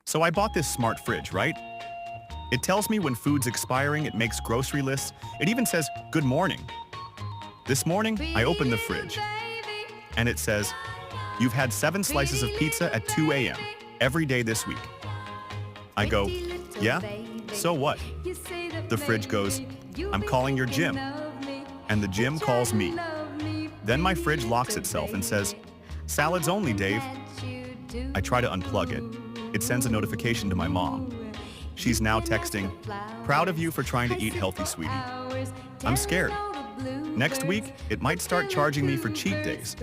So I bought this smart fridge, right? It tells me when food's expiring, it makes grocery lists, it even says, "Good morning." This morning, I opened the fridge, and it says, "You've had 7 slices of pizza at 2 a.m. every day this week." I go, "Yeah? So what?" The fridge goes, "I'm calling your gym." And the gym calls me. Then my fridge locks itself and says, "Salads only, Dave." I try to unplug it. It sends a notification to my mom. She's now texting, "Proud of you for trying to eat healthy, sweetie." I'm scared. Next week, it might start charging me for cheat days.